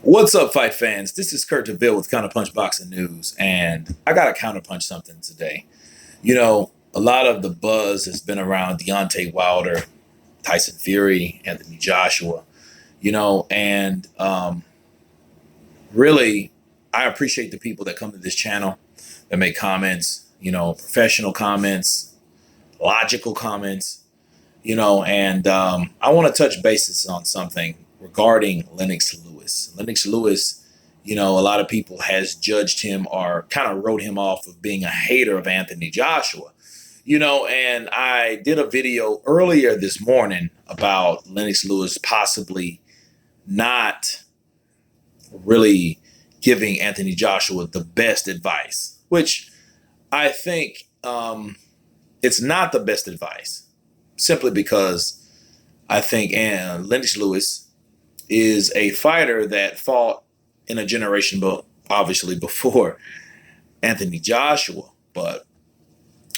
What's up, fight fans? This is Kurt DeVille with Counterpunch Boxing News, and I got to counterpunch something today. A lot of the buzz has been around Deontay Wilder, Tyson Fury, Anthony Joshua, and really, I appreciate the people that come to this channel that make comments, professional comments, logical comments, and I want to touch bases on something regarding Lennox Lewis. Lennox Lewis, a lot of people has judged him or kind of wrote him off of being a hater of Anthony Joshua, and I did a video earlier this morning about Lennox Lewis possibly not really giving Anthony Joshua the best advice, which I think it's not the best advice, simply because I think Lennox Lewis is a fighter that fought in a generation, but obviously before Anthony Joshua. But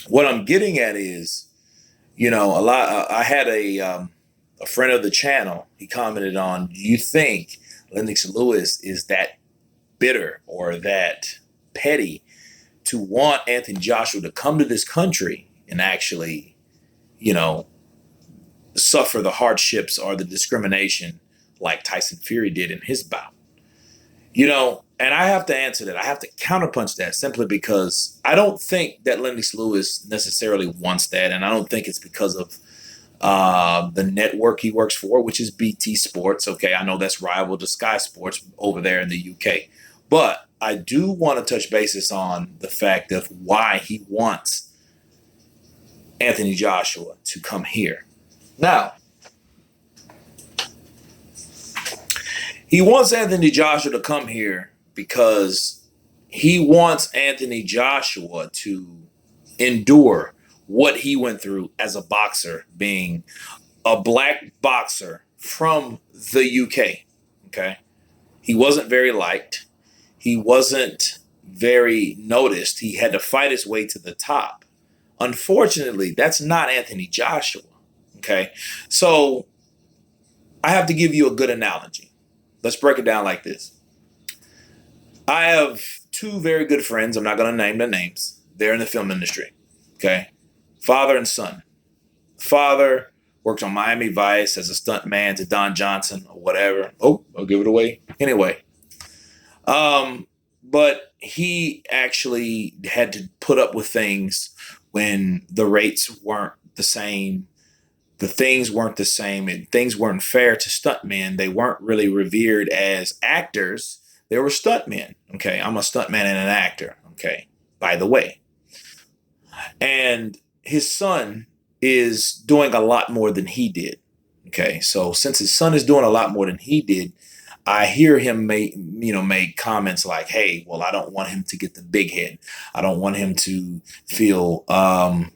what I'm getting at is, I had a friend of the channel. He commented on, do you think Lennox Lewis is that bitter or that petty to want Anthony Joshua to come to this country and actually, suffer the hardships or the discrimination like Tyson Fury did in his bout? And I have to answer that. I have to counterpunch that simply because I don't think that Lennox Lewis necessarily wants that. And I don't think it's because of the network he works for, which is BT Sports. Okay, I know that's rival to Sky Sports over there in the UK. But I do want to touch basis on the fact of why he wants Anthony Joshua to come here. Now, he wants Anthony Joshua to come here because he wants Anthony Joshua to endure what he went through as a boxer, being a black boxer from the UK. Okay. He wasn't very liked. He wasn't very noticed. He had to fight his way to the top. Unfortunately, that's not Anthony Joshua. Okay. So I have to give you a good analogy. Let's break it down like this. I have two very good friends. I'm not going to name their names. They're in the film industry. Okay. Father and son. Father worked on Miami Vice as a stunt man to Don Johnson or whatever. Oh, I'll give it away. Anyway. But he actually had to put up with things when the rates weren't the same. The things weren't the same, and things weren't fair to stuntmen. They weren't really revered as actors. They were stuntmen. Okay. I'm a stuntman and an actor. Okay. By the way. And his son is doing a lot more than he did. Okay. So since his son is doing a lot more than he did, I hear him make comments like, hey, well, I don't want him to get the big head. I don't want him to feel,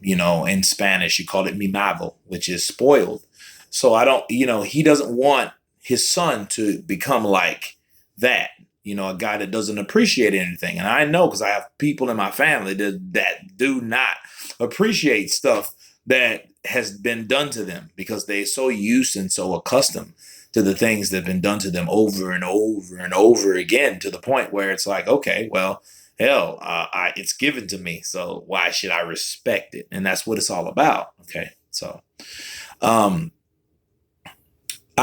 in Spanish, you call it mimado, which is spoiled. So I don't, he doesn't want his son to become like that, a guy that doesn't appreciate anything. And I know because I have people in my family that do not appreciate stuff that has been done to them because they're so used and so accustomed to the things that have been done to them over and over and over again, to the point where it's like, okay, well, hell, it's given to me, so why should I respect it? And that's what it's all about. Okay, so I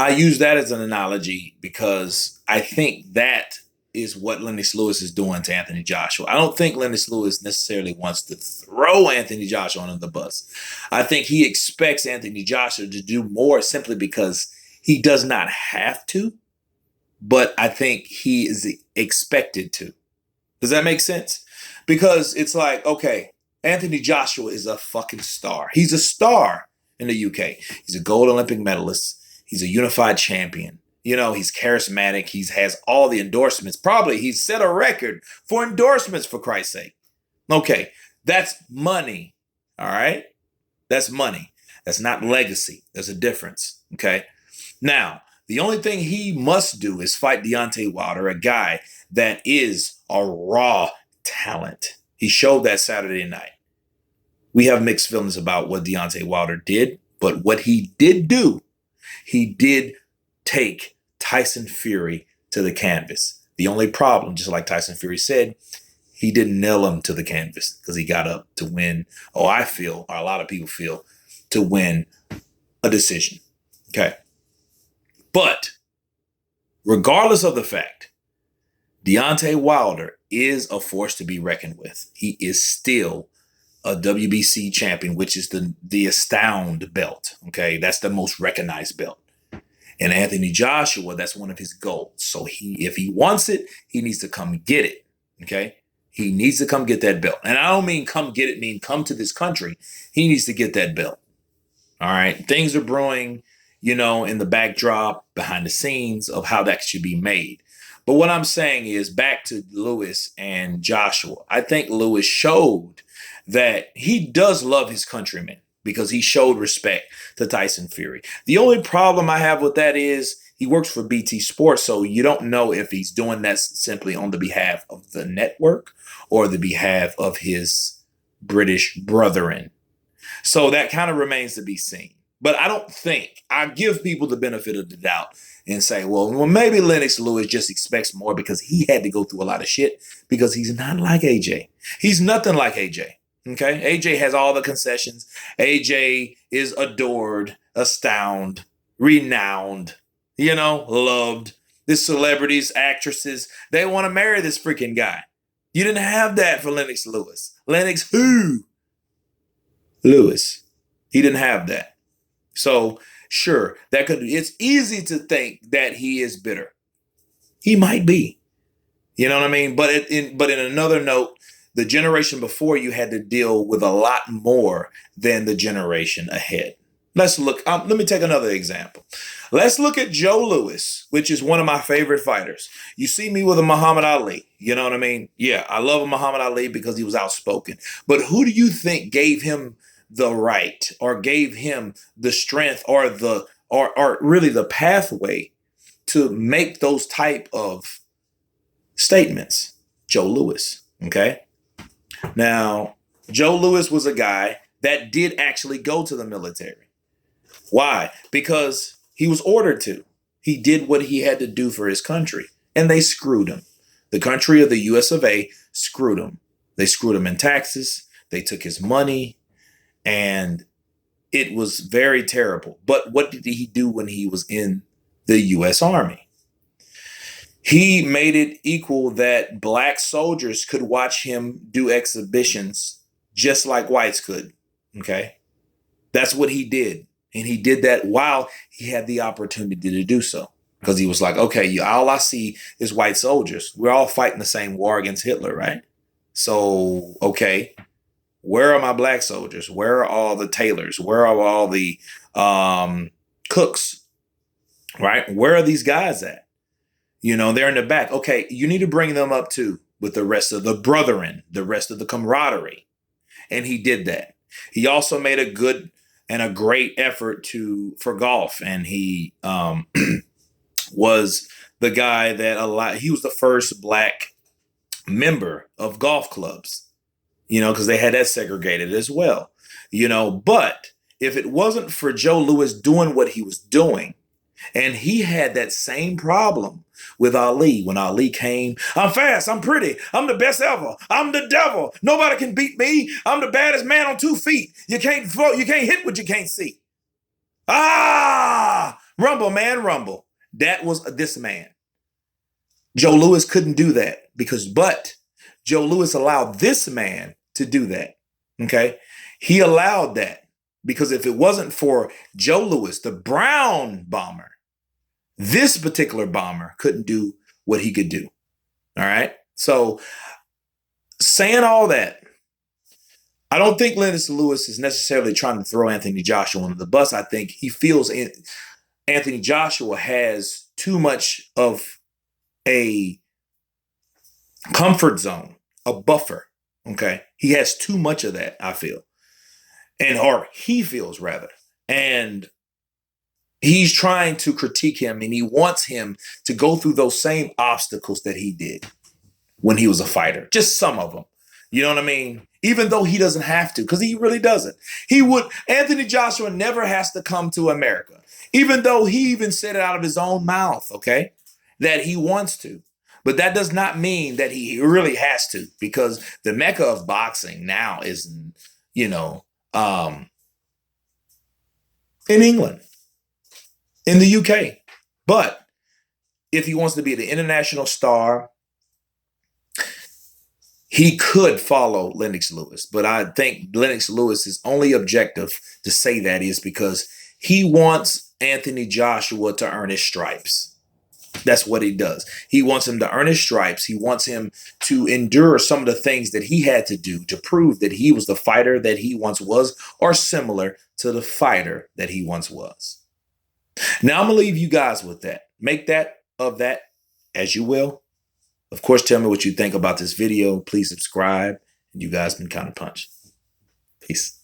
use that as an analogy because I think that is what Lennox Lewis is doing to Anthony Joshua. I don't think Lennox Lewis necessarily wants to throw Anthony Joshua under the bus. I think he expects Anthony Joshua to do more simply because he does not have to, but I think he is expected to. Does that make sense? Because it's like, okay, Anthony Joshua is a fucking star. He's a star in the UK. He's a gold Olympic medalist. He's a unified champion. He's charismatic. He has all the endorsements. Probably he's set a record for endorsements, for Christ's sake. Okay, that's money. All right? That's money. That's not legacy. There's a difference. Okay? Now, the only thing he must do is fight Deontay Wilder, a guy that is a raw talent. He showed that Saturday night. We have mixed feelings about what Deontay Wilder did, but what he did do, he did take Tyson Fury to the canvas. The only problem, just like Tyson Fury said, he didn't nail him to the canvas because he got up to win, or I feel, or a lot of people feel, to win a decision. Okay. But regardless of the fact, Deontay Wilder is a force to be reckoned with. He is still a WBC champion, which is the Astound belt. Okay. That's the most recognized belt. And Anthony Joshua, that's one of his goals. So if he wants it, he needs to come get it. Okay. He needs to come get that belt. And I don't mean come get it, mean come to this country. He needs to get that belt. All right. Things are brewing, in the backdrop, behind the scenes of how that should be made. But what I'm saying is back to Lewis and Joshua. I think Lewis showed that he does love his countrymen because he showed respect to Tyson Fury. The only problem I have with that is he works for BT Sports, so you don't know if he's doing that simply on the behalf of the network or the behalf of his British brethren. So that kind of remains to be seen. But I give people the benefit of the doubt and say, well, maybe Lennox Lewis just expects more because he had to go through a lot of shit because he's not like AJ. He's nothing like AJ. Okay. AJ has all the concessions. AJ is adored, astounded, renowned, loved. The celebrities, actresses, they want to marry this freaking guy. You didn't have that for Lennox Lewis. Lennox who? Lewis. He didn't have that. So sure, it's easy to think that he is bitter. He might be. You know what I mean? But in another note, the generation before you had to deal with a lot more than the generation ahead. Let's look. Let me take another example. Let's look at Joe Louis, which is one of my favorite fighters. You see me with a Muhammad Ali. You know what I mean? Yeah, I love a Muhammad Ali because he was outspoken. But who do you think gave him the right or gave him the strength or really the pathway to make those type of statements? Joe Louis. Okay. Now, Joe Louis was a guy that did actually go to the military. Why? Because he was ordered to. He did what he had to do for his country, and they screwed him. The country of the US of A screwed him. They screwed him in taxes. They took his money, and it was very terrible. But what did he do when he was in the US Army? He made it equal that black soldiers could watch him do exhibitions just like whites could. Okay. That's what he did. And he did that while he had the opportunity to do so. Because he was like, okay, all I see is white soldiers. We're all fighting the same war against Hitler, right? So, okay, where are my black soldiers? Where are all the tailors? Where are all the cooks, right? Where are these guys at? They're in the back. Okay, you need to bring them up too with the rest of the brethren, the rest of the camaraderie. And he did that. He also made a good and a great effort for golf. And he was the guy he was the first black member of golf clubs, because they had that segregated as well, but if it wasn't for Joe Louis doing what he was doing, and he had that same problem with Ali. When Ali came, I'm fast, I'm pretty, I'm the best ever, I'm the devil, nobody can beat me, I'm the baddest man on 2 feet. You can't float, you can't hit what you can't see. Rumble, man, rumble. That was this man. Joe Louis couldn't do that but Joe Louis allowed this man to do that. Okay. He allowed that because if it wasn't for Joe Louis, the brown bomber, this particular bomber couldn't do what he could do. All right. So saying all that, I don't think Lennox Lewis is necessarily trying to throw Anthony Joshua under the bus. I think he feels Anthony Joshua has too much of a comfort zone, a buffer. Okay. He has too much of that, I feel. Or he feels rather. And he's trying to critique him and he wants him to go through those same obstacles that he did when he was a fighter. Just some of them. You know what I mean? Even though he doesn't have to, because he really doesn't. Anthony Joshua never has to come to America. Even though he even said it out of his own mouth, okay? that he wants to. But that does not mean that he really has to, because the mecca of boxing now is, you know, in England, in the UK. But if he wants to be the international star, he could follow Lennox Lewis. But I think Lennox Lewis's only objective to say that is because he wants Anthony Joshua to earn his stripes. That's what he does. He wants him to earn his stripes. He wants him to endure some of the things that he had to do to prove that he was the fighter that he once was, or similar to the fighter that he once was. Now, I'm going to leave you guys with that. Make that of that as you will. Of course, tell me what you think about this video. Please subscribe, and you guys can counter punch. Peace.